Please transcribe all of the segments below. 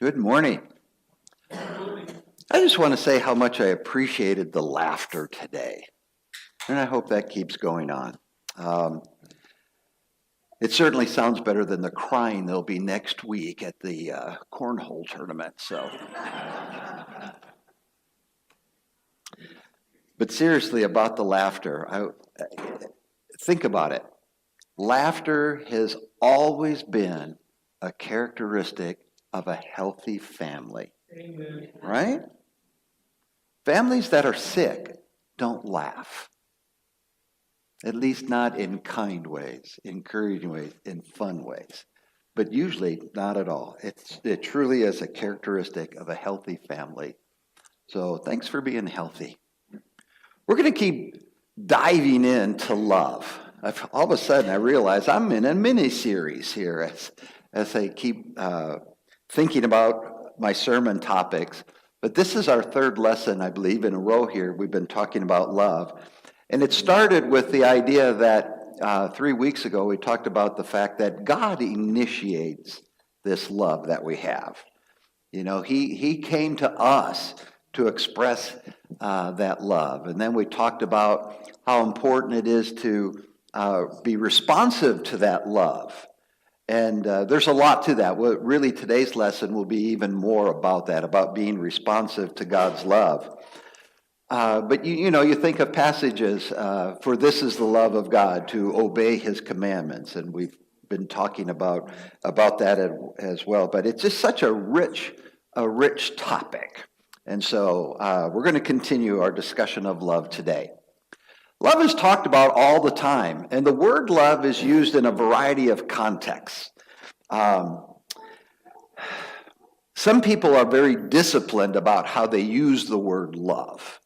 Good morning. I just want to say how much I appreciated the laughter today, and I hope that keeps going on. It certainly sounds better than the crying there'll be next week at the cornhole tournament. But seriously, about the laughter, think about it. Laughter has always been a characteristic of a healthy family. Amen. Right? Families that are sick don't laugh. At least not in kind ways, encouraging ways, in fun ways. But usually not at all. It truly is a characteristic of a healthy family. So thanks for being healthy. We're going to keep diving into love. All of a sudden I realize I'm in a mini-series here as I keep thinking about my sermon topics. But this is our third lesson, I believe, in a row here. We've been talking about love. And it started with the idea that 3 weeks ago we talked about the fact that God initiates this love that we have. You know, He came to us to express that love. And then we talked about how important it is to be responsive to that love. And there's a lot to that. Well, really, today's lesson will be even more about that, about being responsive to God's love. But you think of passages, for this is the love of God, to obey His commandments. And we've been talking about that as well. But it's just such a rich topic. And so we're going to continue our discussion of love today. Love is talked about all the time, and the word love is used in a variety of contexts. Some people are very disciplined about how they use the word love,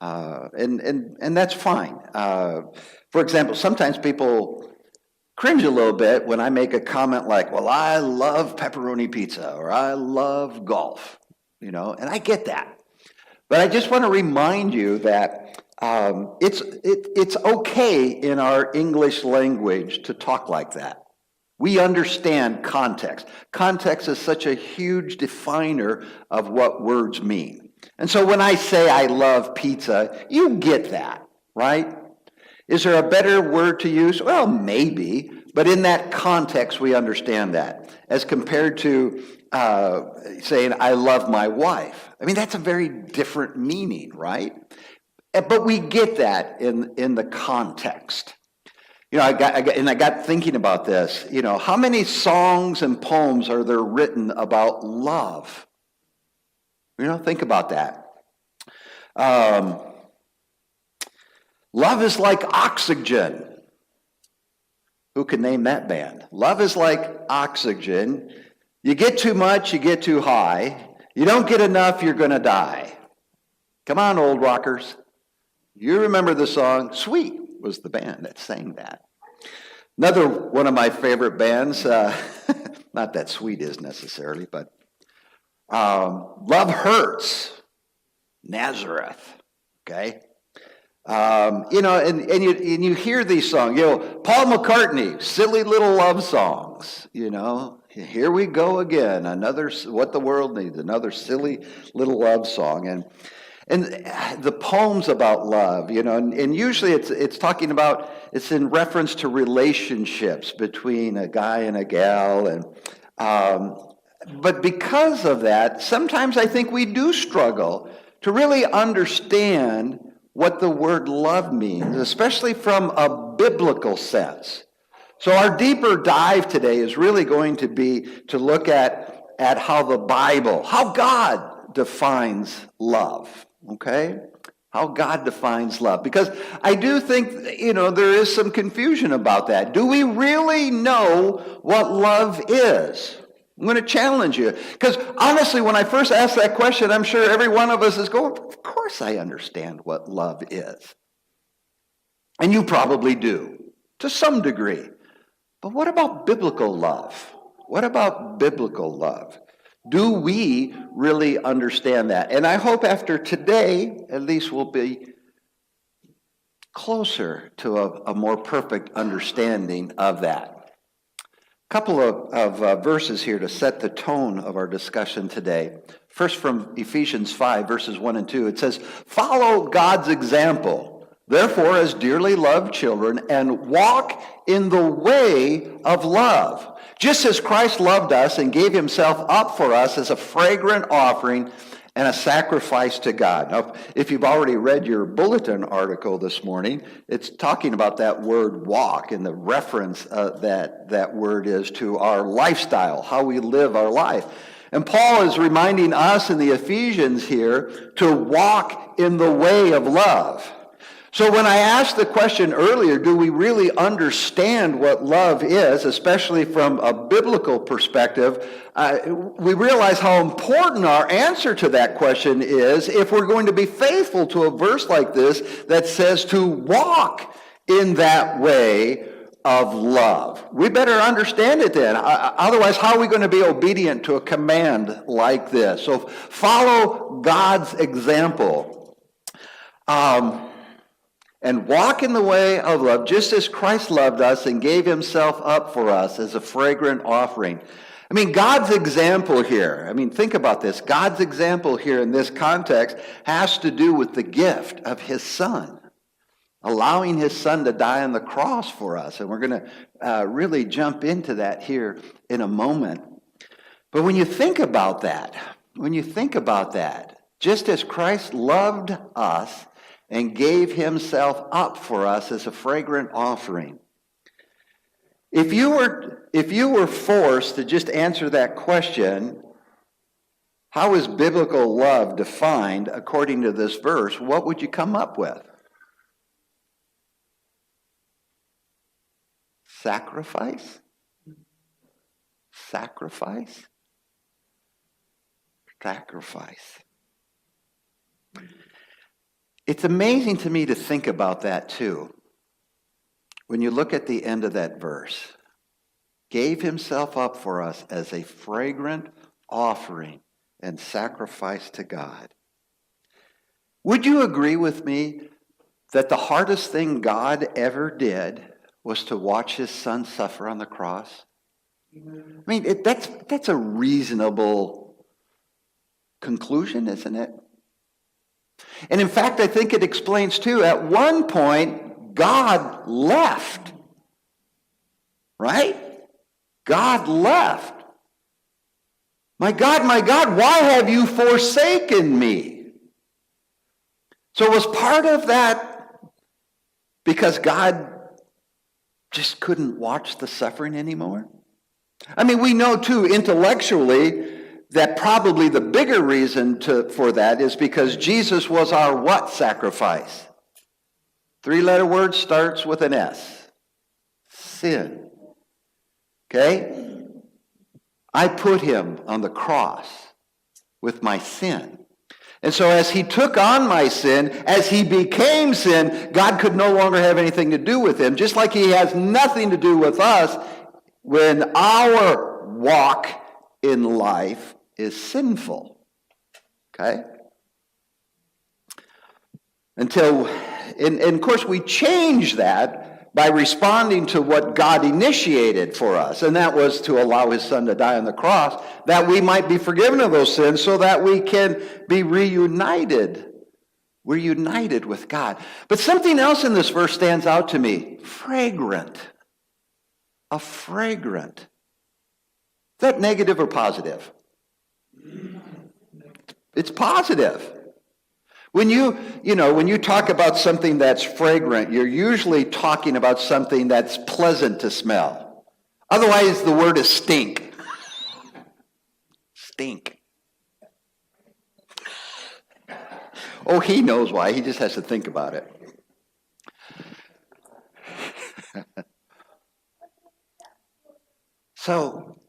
and that's fine. For example, sometimes people cringe a little bit when I make a comment like, well, I love pepperoni pizza, or I love golf, and I get that. But I just want to remind you that it's okay in our English language to talk like that. We understand context. Context is such a huge definer of what words mean. And so when I say I love pizza, you get that, right? Is there a better word to use? Well, maybe, but in that context we understand that. As compared to saying I love my wife. I mean, that's a very different meaning, right? But we get that in the context. I got thinking about this. How many songs and poems are there written about love? Think about that. Love is like oxygen. Who can name that band? Love is like oxygen. You get too much, you get too high. You don't get enough, you're going to die. Come on, old rockers. You remember the song. Sweet was the band that sang that. Another one of my favorite bands, not that Sweet is necessarily, but Love Hurts, Nazareth, okay? And you hear these songs, Paul McCartney, silly little love songs, here we go again, another, what the world needs, another silly little love song. And the poems about love, and usually it's talking about, it's in reference to relationships between a guy and a gal. But because of that, sometimes I think we do struggle to really understand what the word love means, especially from a biblical sense. So our deeper dive today is really going to be to look at how the Bible, how God defines love. Okay? How God defines love. Because I do think, there is some confusion about that. Do we really know what love is? I'm going to challenge you. Because honestly, when I first asked that question, I'm sure every one of us is going, of course I understand what love is. And you probably do, to some degree. But what about biblical love? What about biblical love? Do we really understand that? And I hope after today, at least we'll be closer to a more perfect understanding of that. Couple of verses here to set the tone of our discussion today. First from Ephesians 5, verses 1 and 2. It says, "Follow God's example, therefore, as dearly loved children, and walk in the way of love, just as Christ loved us and gave himself up for us as a fragrant offering and a sacrifice to God." Now, if you've already read your bulletin article this morning, it's talking about that word walk and the reference that word is to our lifestyle, how we live our life. And Paul is reminding us in the Ephesians here to walk in the way of love. So when I asked the question earlier, do we really understand what love is, especially from a biblical perspective, we realize how important our answer to that question is if we're going to be faithful to a verse like this that says to walk in that way of love. We better understand it then. Otherwise, how are we going to be obedient to a command like this? So follow God's example. And walk in the way of love, just as Christ loved us and gave himself up for us as a fragrant offering. I mean, God's example here, think about this. God's example here in this context has to do with the gift of his son, allowing his son to die on the cross for us. And we're going to really jump into that here in a moment. But when you think about that, just as Christ loved us and gave himself up for us as a fragrant offering. If you were forced to just answer that question, how is biblical love defined according to this verse, what would you come up with? Sacrifice? Sacrifice? Sacrifice. It's amazing to me to think about that too. When you look at the end of that verse, gave himself up for us as a fragrant offering and sacrifice to God. Would you agree with me that the hardest thing God ever did was to watch his son suffer on the cross? That's a reasonable conclusion, isn't it? And in fact, I think it explains too, at one point, God left. Right? God left. My God, why have you forsaken me? So was part of that because God just couldn't watch the suffering anymore? We know too, intellectually, that probably the bigger reason for that is because Jesus was our what sacrifice? Three-letter word starts with an S. Sin. Okay? I put him on the cross with my sin. And so as he took on my sin, as he became sin, God could no longer have anything to do with him, just like he has nothing to do with us when our walk in life is sinful. Okay? And of course we change that by responding to what God initiated for us, and that was to allow his son to die on the cross, that we might be forgiven of those sins so that we can be reunited. We're united with God. But something else in this verse stands out to me. Fragrant. A fragrant. Is that negative or positive? It's positive. When you talk about something that's fragrant, you're usually talking about something that's pleasant to smell. Otherwise, the word is stink. Stink. Oh, he knows why. He just has to think about it. So,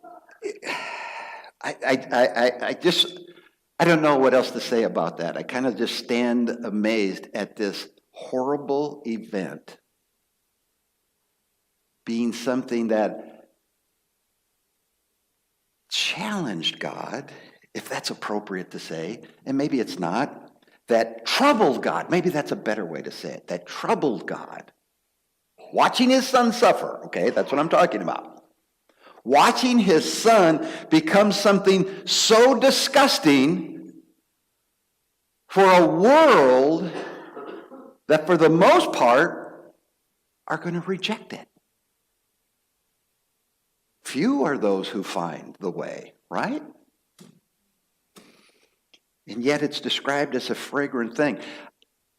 I don't know what else to say about that. I kind of just stand amazed at this horrible event being something that challenged God, if that's appropriate to say, and maybe it's not, that troubled God. Maybe that's a better way to say it. That troubled God. Watching his son suffer, okay, that's what I'm talking about. watching his son become something so disgusting for a world that for the most part are going to reject it. Few are those who find the way, right? And yet it's described as a fragrant thing.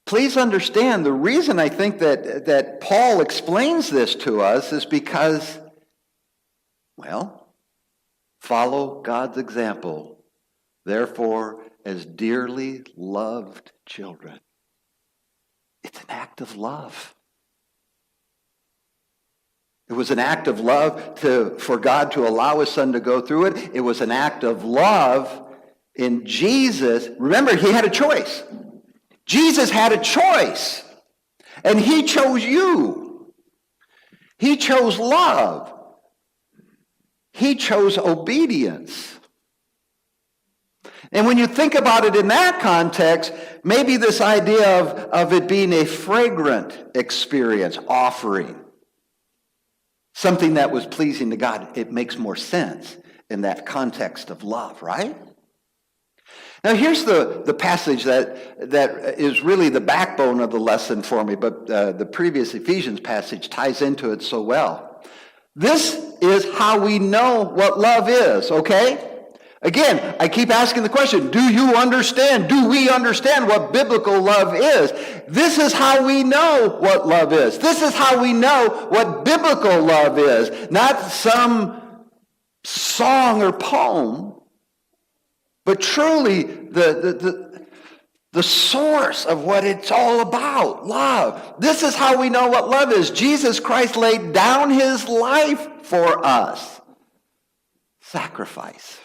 Please understand, the reason I think that Paul explains this to us is because, well, follow God's example, therefore, as dearly loved children. It's an act of love. It was an act of love for God to allow his son to go through it. It was an act of love in Jesus. Remember, he had a choice. Jesus had a choice. And he chose you. He chose love. He chose obedience. And when you think about it in that context, maybe this idea of it being a fragrant experience, offering, something that was pleasing to God, it makes more sense in that context of love, right? Now here's the passage that is really the backbone of the lesson for me, but the previous Ephesians passage ties into it so well. This is how we know what love is, okay? Again, I keep asking the question, do you understand? Do we understand what biblical love is? This is how we know what love is. This is how we know what biblical love is. Not some song or poem, but truly the source of what it's all about, love. This is how we know what love is. Jesus Christ laid down his life for us. Sacrifice.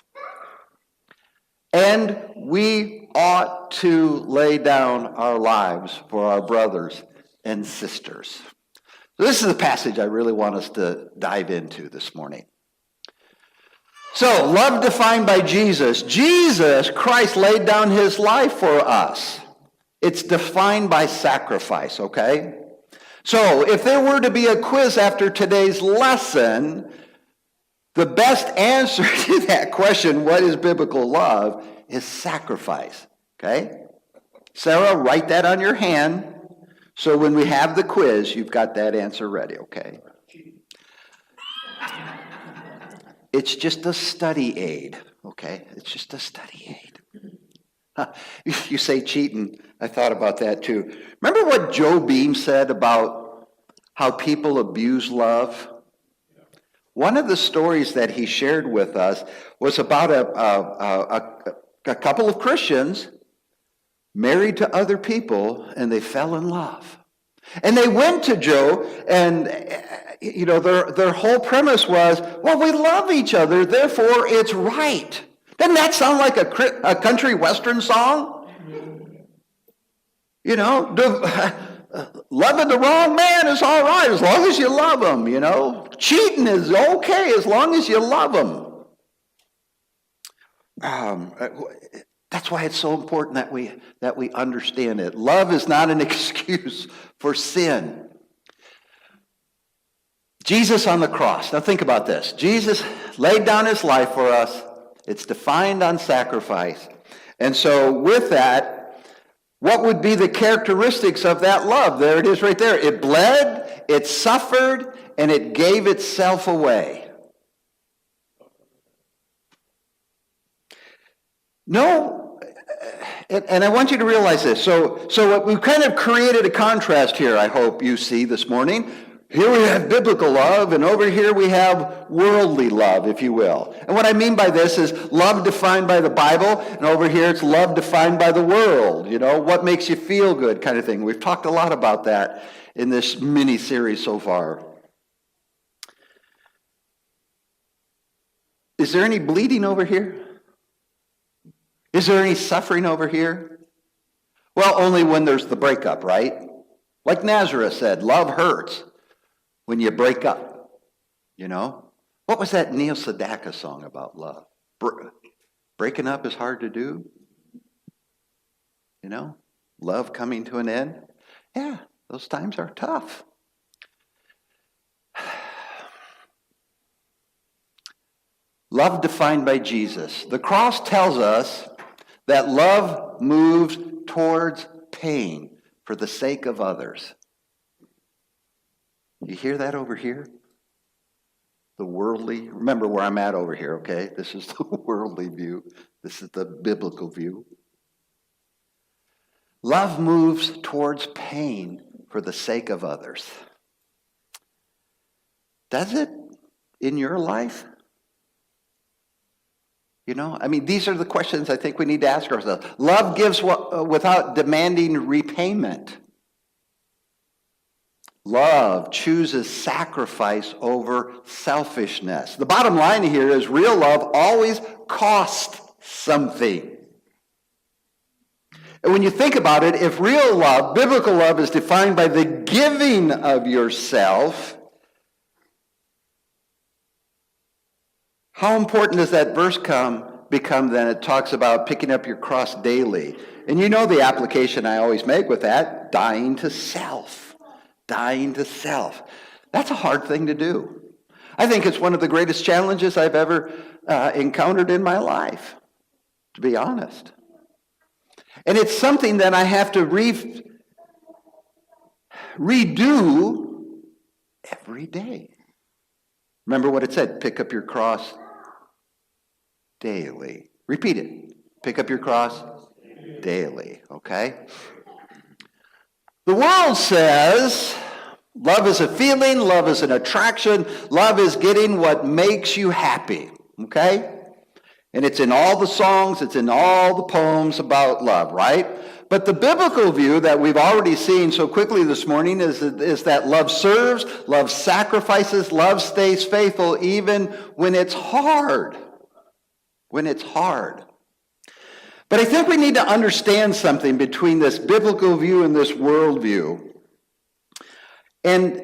And we ought to lay down our lives for our brothers and sisters. So this is the passage I really want us to dive into this morning. So, love defined by Jesus. Jesus Christ laid down his life for us. It's defined by sacrifice, okay? So, if there were to be a quiz after today's lesson, the best answer to that question, what is biblical love, is sacrifice, okay? Sarah, write that on your hand, so when we have the quiz, you've got that answer ready, okay? It's just a study aid, okay? It's just a study aid. You say cheating. I thought about that too. Remember what Joe Beam said about how people abuse love? One of the stories that he shared with us was about a couple of Christians married to other people, and they fell in love. And they went to Joe, and their whole premise was, well, we love each other, therefore it's right. Doesn't that sound like a country western song? Loving the wrong man is all right as long as you love him, Cheating is okay as long as you love him. That's why it's so important that we understand it. Love is not an excuse for sin. Jesus on the cross. Now think about this. Jesus laid down his life for us. It's defined on sacrifice. And so with that, what would be the characteristics of that love? There it is right there. It bled, it suffered, and it gave itself away. No, and I want you to realize this. So we've kind of created a contrast here, I hope you see this morning. Here we have biblical love, and over here we have worldly love, if you will. And what I mean by this is love defined by the Bible, and over here it's love defined by the world. What makes you feel good kind of thing. We've talked a lot about that in this mini-series so far. Is there any bleeding over here? Is there any suffering over here? Well, only when there's the breakup, right? Like Nazareth said, love hurts when you break up, What was that Neil Sedaka song about love? Breaking up is hard to do. Love coming to an end. Yeah, those times are tough. Love defined by Jesus. The cross tells us that love moves towards pain for the sake of others. You hear that over here? The worldly, remember where I'm at over here, okay? This is the worldly view. This is the biblical view. Love moves towards pain for the sake of others. Does it in your life? You know, I mean, these are the questions I think we need to ask ourselves. Love gives without demanding repayment. Love chooses sacrifice over selfishness. The bottom line here is real love always costs something. And when you think about it, if real love, biblical love, is defined by the giving of yourself, how important does that verse become then? It talks about picking up your cross daily. And you know the application I always make with that, dying to self. Dying to self. That's a hard thing to do. I think it's one of the greatest challenges I've ever encountered in my life, to be honest. And it's something that I have to redo every day. Remember what it said, pick up your cross daily. Repeat it. Pick up your cross daily, okay? The world says love is a feeling, love is an attraction, love is getting what makes you happy, okay? And it's in all the songs, it's in all the poems about love, right? But the biblical view that we've already seen so quickly this morning is that love serves, love sacrifices, love stays faithful even when it's hard. When it's hard. But I think we need to understand something between this biblical view and this world view. And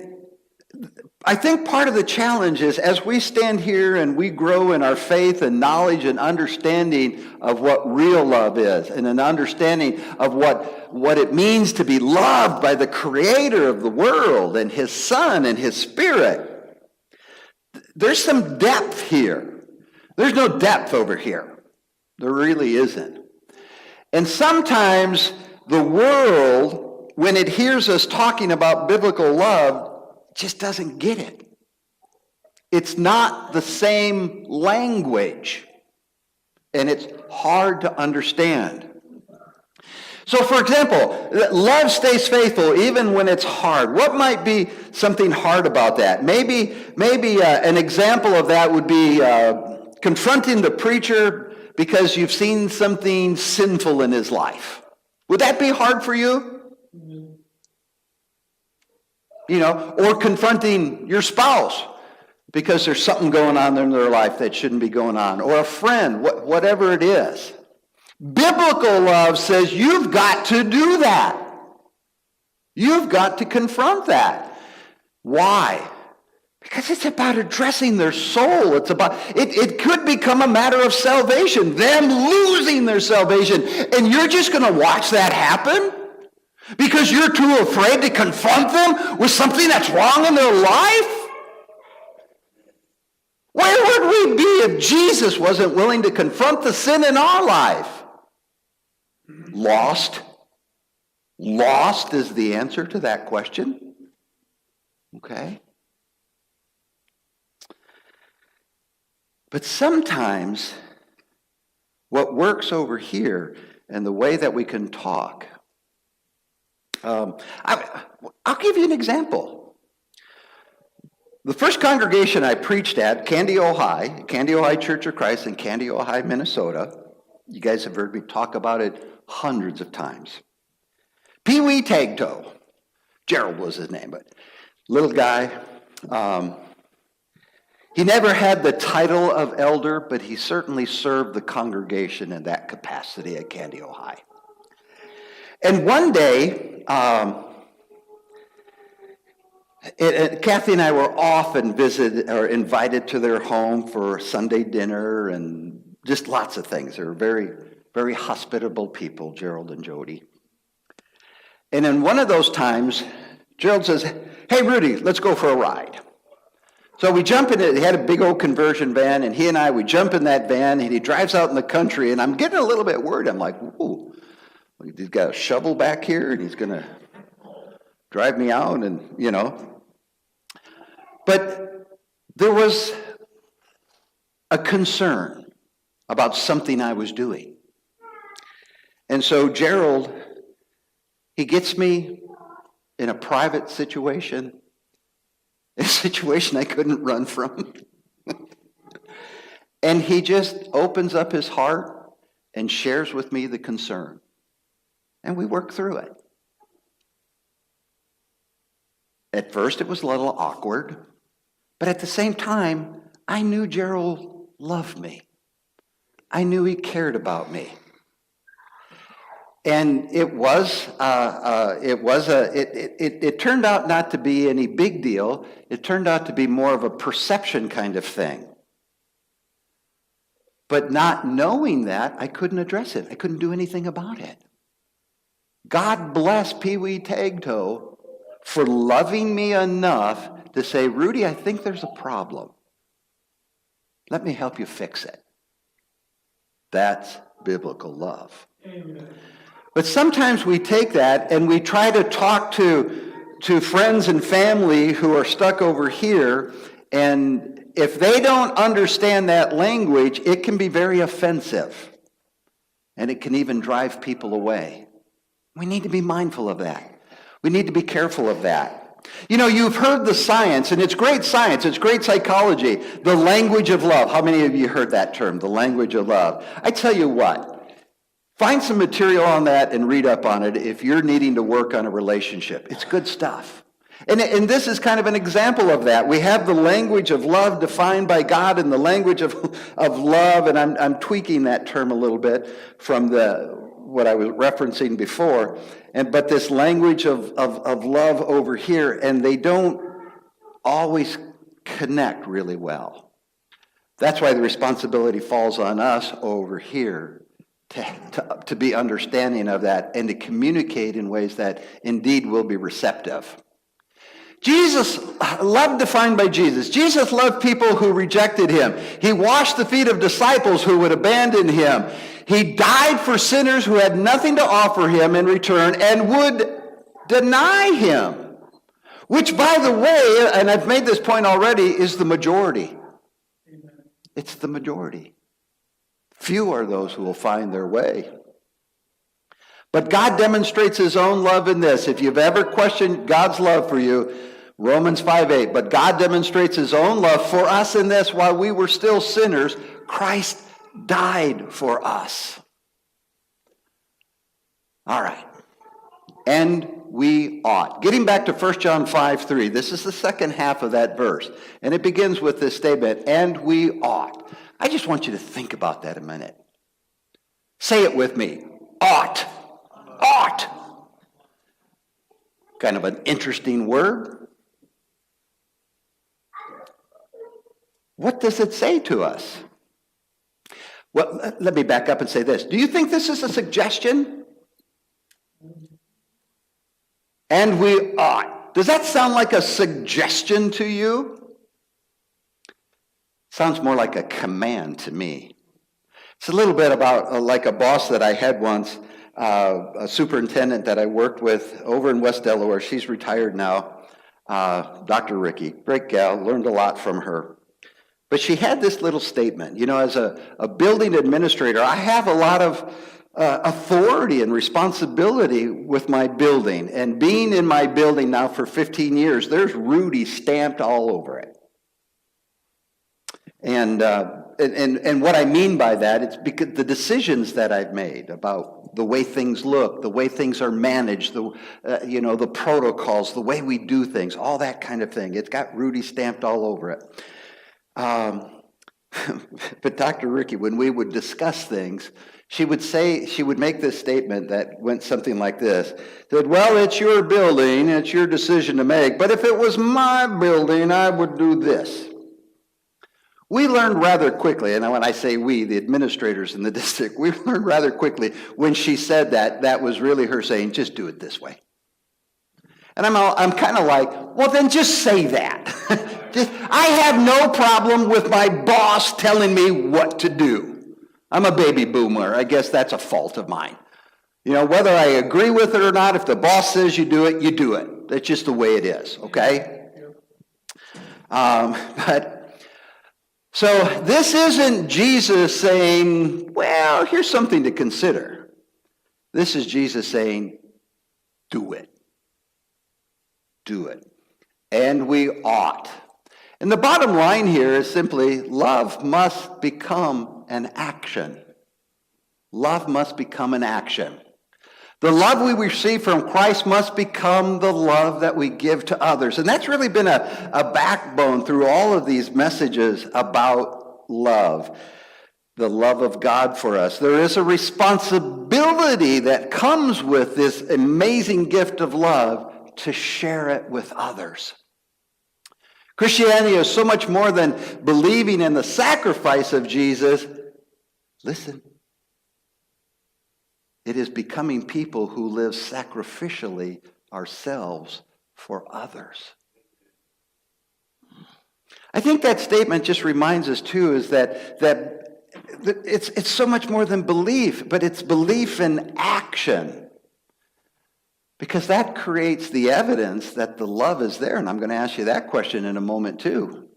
I think part of the challenge is as we stand here and we grow in our faith and knowledge and understanding of what real love is and an understanding of what it means to be loved by the creator of the world and his son and his spirit, there's some depth here. There's no depth over here. There really isn't. And sometimes the world, when it hears us talking about biblical love, just doesn't get it. It's not the same language, and it's hard to understand. So, for example, love stays faithful even when it's hard. What might be something hard about that? Maybe an example of that would be confronting the preacher because you've seen something sinful in his life. Would that be hard for you? You know, or confronting your spouse because there's something going on in their life that shouldn't be going on, or a friend, whatever it is. Biblical love says you've got to do that. You've got to confront that. Why? Because it's about addressing their soul. It's about it could become a matter of salvation, them losing their salvation. And you're just going to watch that happen? Because you're too afraid to confront them with something that's wrong in their life? Where would we be if Jesus wasn't willing to confront the sin in our life? Lost. Lost is the answer to that question. Okay? But sometimes what works over here and the way that we can talk, I'll give you an example. The first congregation I preached at, Candy, Ohio Church of Christ in Candy, Ohio, Minnesota. You guys have heard me talk about it hundreds of times. Pee Wee Tagtoe. Gerald was his name, but little guy. He never had the title of elder, but he certainly served the congregation in that capacity at Candy, Ohio. And one day, Kathy and I were often invited to their home for Sunday dinner and just lots of things. They were very, very hospitable people, Gerald and Jody. And in one of those times, Gerald says, "Hey, Rudy, let's go for a ride." So we jump in it. He had a big old conversion van, and he and I, we jump in that van, and he drives out in the country, and I'm getting a little bit worried. I'm like, ooh, he's got a shovel back here, and he's going to drive me out, and, you know. But there was a concern about something I was doing. And so Gerald, he gets me in a private situation, a situation I couldn't run from. And he just opens up his heart and shares with me the concern. And we work through it. At first it was a little awkward, but at the same time, I knew Gerald loved me. I knew he cared about me. And it turned out not to be any big deal. It turned out to be more of a perception kind of thing. But not knowing that, I couldn't address it. I couldn't do anything about it. God bless Pee Wee Tagtoe for loving me enough to say, Rudy, I think there's a problem. Let me help you fix it. That's biblical love. Amen. But sometimes we take that and we try to talk to friends and family who are stuck over here, and if they don't understand that language, it can be very offensive, and it can even drive people away. We need to be mindful of that. We need to be careful of that. You know, you've heard the science, and it's great science, it's great psychology, the language of love. How many of you heard that term, the language of love? I tell you what, find some material on that and read up on it if you're needing to work on a relationship. It's good stuff. And this is kind of an example of that. We have the language of love defined by God and the language of love, and I'm tweaking that term a little bit from what I was referencing before. But this language of love over here, and they don't always connect really well. That's why the responsibility falls on us over here to be understanding of that and to communicate in ways that indeed will be receptive. Jesus, love defined by Jesus. Jesus loved people who rejected him. He washed the feet of disciples who would abandon him. He died for sinners who had nothing to offer him in return and would deny him. Which, by the way, and I've made this point already, is the majority. It's the majority. Few are those who will find their way. But God demonstrates his own love in this. If you've ever questioned God's love for you, Romans 5:8, but God demonstrates his own love for us in this: while we were still sinners, Christ died for us. All right. And we ought. Getting back to 1 John 5:3, this is the second half of that verse. And it begins with this statement, and we ought. I just want you to think about that a minute. Say it with me. Ought. Ought. Kind of an interesting word. What does it say to us? Well, let me back up and say this. Do you think this is a suggestion? And we ought. Does that sound like a suggestion to you? Sounds more like a command to me. It's a little bit about like a boss that I had once, a superintendent that I worked with over in West Delaware. She's retired now, Dr. Ricky. Great gal, learned a lot from her. But she had this little statement, you know, as a building administrator, I have a lot of authority and responsibility with my building. And being in my building now for 15 years, there's Rudy stamped all over it. And what I mean by that, it's because the decisions that I've made about the way things look, the way things are managed, the protocols, the way we do things, all that kind of thing. It's got Rudy stamped all over it. But Dr. Ricky, when we would discuss things, she would make this statement that went something like this. Said, well, it's your building, it's your decision to make, but if it was my building, I would do this. We learned rather quickly, and when I say we, the administrators in the district, we learned rather quickly when she said that was really her saying, just do it this way. And I'm kind of like, well, then just say that. I have no problem with my boss telling me what to do. I'm a baby boomer. I guess that's a fault of mine. Whether I agree with it or not, if the boss says you do it, you do it. That's just the way it is, okay? So this isn't Jesus saying, well, here's something to consider. This is Jesus saying, do it. Do it. And we ought. And the bottom line here is simply, love must become an action. Love must become an action. The love we receive from Christ must become the love that we give to others. And that's really been a backbone through all of these messages about love, the love of God for us. There is a responsibility that comes with this amazing gift of love to share it with others. Christianity is so much more than believing in the sacrifice of Jesus. Listen. It is becoming people who live sacrificially ourselves for others. I think that statement just reminds us, too, is that it's so much more than belief, but it's belief in action. Because that creates the evidence that the love is there. And I'm going to ask you that question in a moment, too.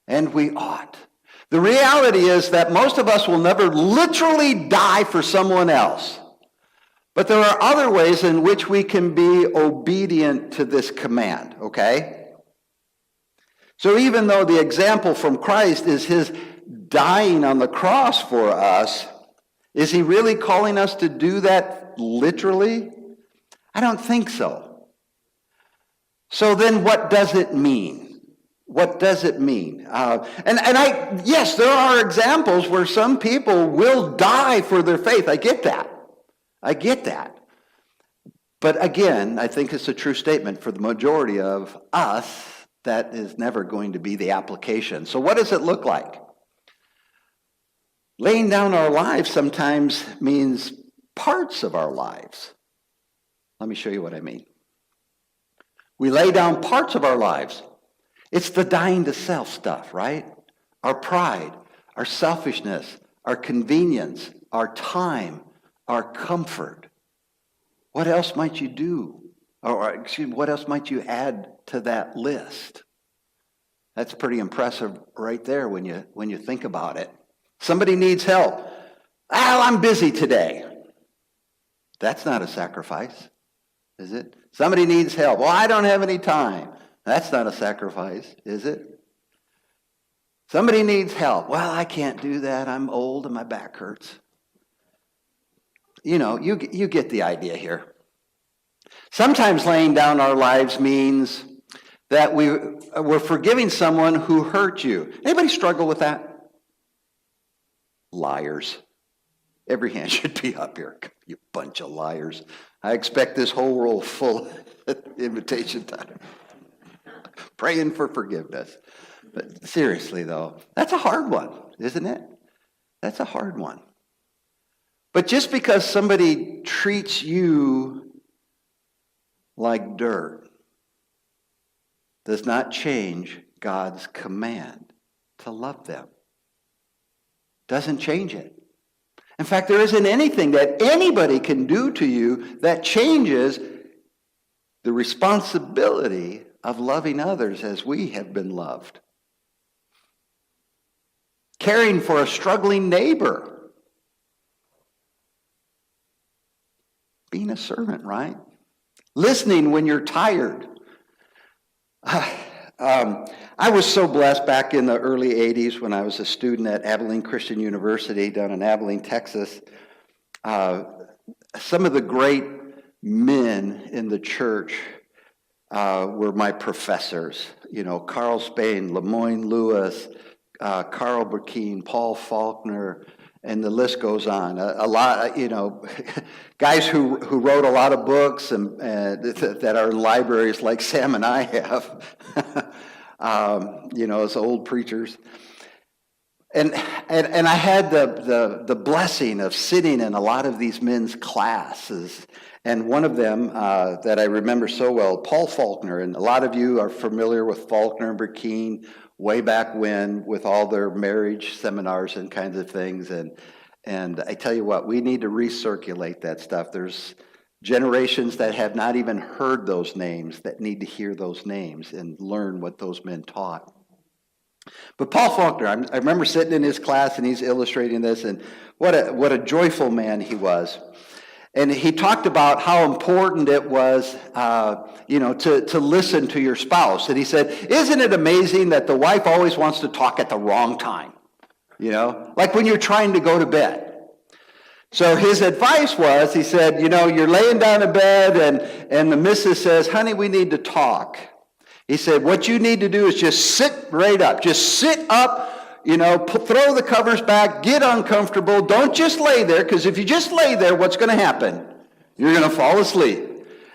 And we ought. The reality is that most of us will never literally die for someone else. But there are other ways in which we can be obedient to this command, okay? So even though the example from Christ is his dying on the cross for us, is he really calling us to do that literally? I don't think so. So then what does it mean? What does it mean? Yes, there are examples where some people will die for their faith. I get that. But again, I think it's a true statement for the majority of us, that is never going to be the application. So what does it look like? Laying down our lives sometimes means parts of our lives. Let me show you what I mean. We lay down parts of our lives. It's the dying to self stuff, right? Our pride, our selfishness, our convenience, our time, our comfort. What else might you do? What else might you add to that list? That's pretty impressive right there when you think about it. Somebody needs help. I'm busy today. That's not a sacrifice, is it? Somebody needs help. I don't have any time. That's not a sacrifice, is it? Somebody needs help. I can't do that. I'm old and my back hurts. You get the idea here. Sometimes laying down our lives means that we're forgiving someone who hurt you. Anybody struggle with that? Liars. Every hand should be up here. You bunch of liars. I expect this whole roll full of invitation time. Praying for forgiveness. But seriously, though, that's a hard one, isn't it? That's a hard one. But just because somebody treats you like dirt does not change God's command to love them. Doesn't change it. In fact, there isn't anything that anybody can do to you that changes the responsibility of loving others as we have been loved. Caring for a struggling neighbor. Being a servant, right? Listening when you're tired. I was so blessed back in the early 80s when I was a student at Abilene Christian University down in Abilene, Texas. Some of the great men in the church were my professors. Carl Spain, Lemoyne Lewis, Carl Burkeen, Paul Faulkner, and the list goes on. A lot, guys who wrote a lot of books and that are in libraries like Sam and I have, as old preachers. And I had the blessing of sitting in a lot of these men's classes. And one of them that I remember so well, Paul Faulkner, and a lot of you are familiar with Faulkner and Burkeen way back when with all their marriage seminars and kinds of things. And I tell you what, we need to recirculate that stuff. There's generations that have not even heard those names that need to hear those names and learn what those men taught. But Paul Faulkner, I remember sitting in his class and he's illustrating this, and what a joyful man he was. And he talked about how important it was, to listen to your spouse. And he said, isn't it amazing that the wife always wants to talk at the wrong time? Like when you're trying to go to bed. So his advice was, he said, you're laying down in bed and the missus says, honey, we need to talk. He said, what you need to do is just sit right up. Just sit up, throw the covers back, get uncomfortable. Don't just lay there, because if you just lay there, what's going to happen? You're going to fall asleep.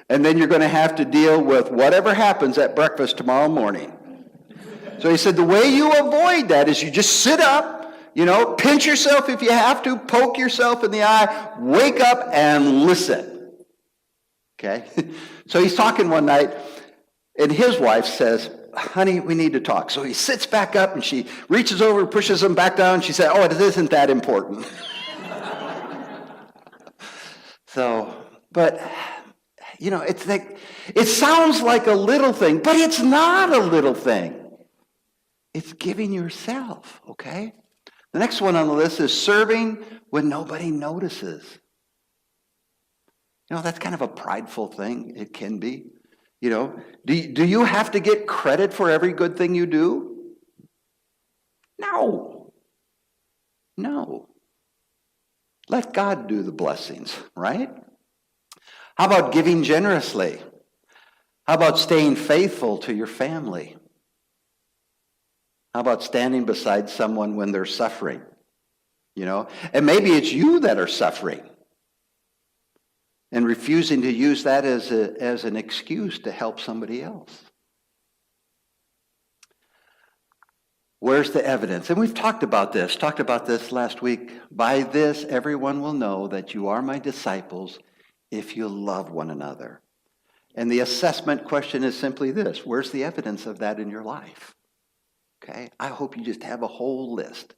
And then you're going to have to deal with whatever happens at breakfast tomorrow morning. So he said, the way you avoid that is you just sit up, pinch yourself if you have to, poke yourself in the eye, wake up and listen. Okay? So he's talking one night, and his wife says, honey, we need to talk. So he sits back up and she reaches over and pushes him back down. She said, oh, it isn't that important. But it's like, it sounds like a little thing, but it's not a little thing. It's giving yourself, okay? The next one on the list is serving when nobody notices. That's kind of a prideful thing. It can be. Do you have to get credit for every good thing you do? No. Let God do the blessings, right? How about giving generously? How about staying faithful to your family? How about standing beside someone when they're suffering? And maybe it's you that are suffering. And refusing to use that as an excuse to help somebody else. Where's the evidence? And we've talked about this last week. By this, everyone will know that you are my disciples if you love one another. And the assessment question is simply this: where's the evidence of that in your life? Okay? I hope you just have a whole list.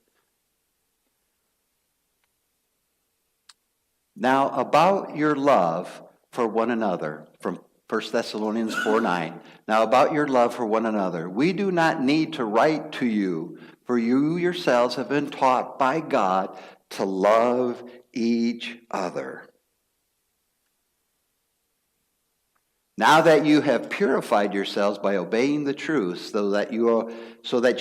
Now, about your love for one another, from 1 Thessalonians 4:9. Now, about your love for one another, we do not need to write to you, for you yourselves have been taught by God to love each other. Now that you have purified yourselves by obeying the truth, so that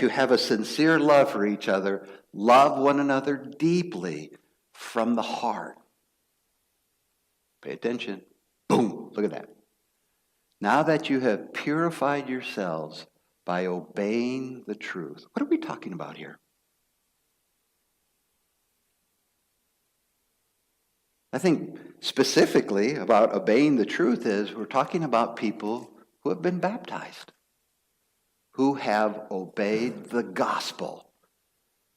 you have a sincere love for each other, love one another deeply from the heart. Pay attention. Boom. Look at that. Now that you have purified yourselves by obeying the truth. What are we talking about here? I think specifically about obeying the truth is we're talking about people who have been baptized, who have obeyed the gospel,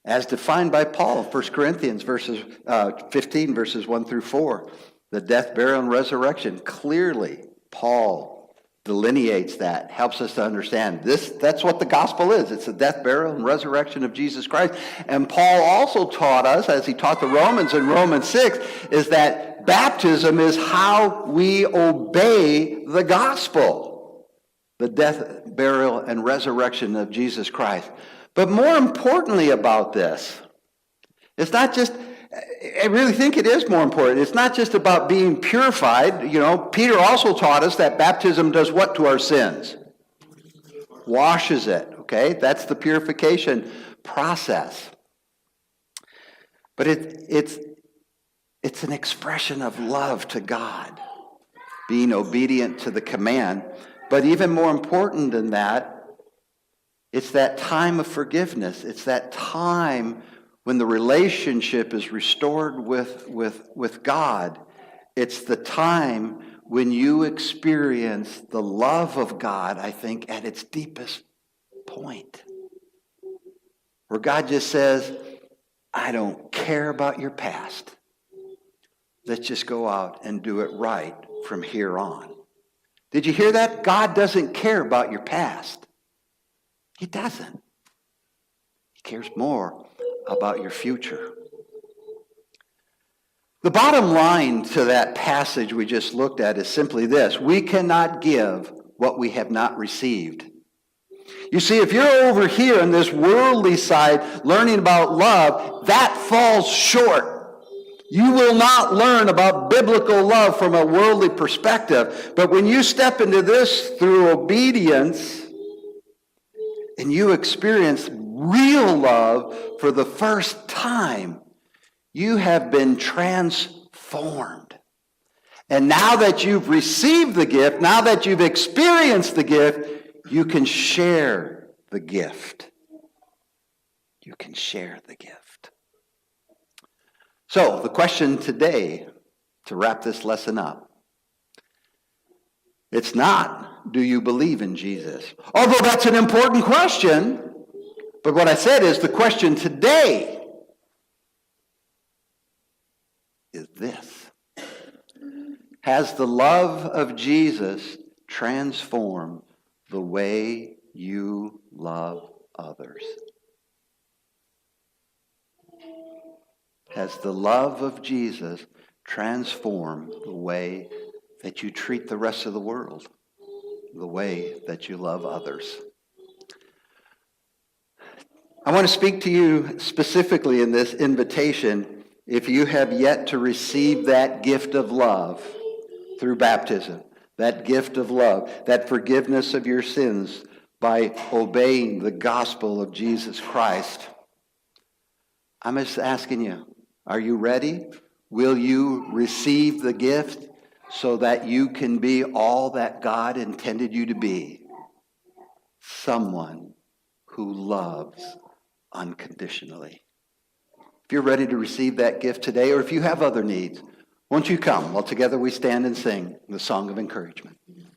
as defined by Paul, 1 Corinthians 15, verses 1 through 4. The death, burial, and resurrection. Clearly, Paul delineates that, helps us to understand this. That's what the gospel is. It's the death, burial, and resurrection of Jesus Christ. And Paul also taught us, as he taught the Romans in Romans 6, is that baptism is how we obey the gospel. The death, burial, and resurrection of Jesus Christ. But more importantly about this, it's not just... I really think it is more important. It's not just about being purified. Peter also taught us that baptism does what to our sins? Washes it, okay? That's the purification process. But it's an expression of love to God, being obedient to the command. But even more important than that, it's that time of forgiveness. It's that time when the relationship is restored with God. It's the time when you experience the love of God, I think, at its deepest point. where God just says, I don't care about your past. Let's just go out and do it right from here on. Did you hear that? God doesn't care about your past. He doesn't. He cares more about your future. The bottom line to that passage we just looked at is simply this: we cannot give what we have not received. You see, if you're over here on this worldly side learning about love, that falls short. You will not learn about biblical love from a worldly perspective. But when you step into this through obedience and you experience real love for the first time, you have been transformed. And now that you've received the gift, now that you've experienced the gift, you can share the gift. You can share the gift. So, the question today, to wrap this lesson up, it's not, do you believe in Jesus? Although that's an important question, but what I said is the question today is this: has the love of Jesus transformed the way you love others? Has the love of Jesus transformed the way that you treat the rest of the world, the way that you love others? I want to speak to you specifically in this invitation if you have yet to receive that gift of love through baptism, that gift of love, that forgiveness of your sins by obeying the gospel of Jesus Christ. I'm just asking you, are you ready? Will you receive the gift so that you can be all that God intended you to be? Someone who loves unconditionally. If you're ready to receive that gift today, or if you have other needs, won't you come while together we stand and sing the song of encouragement?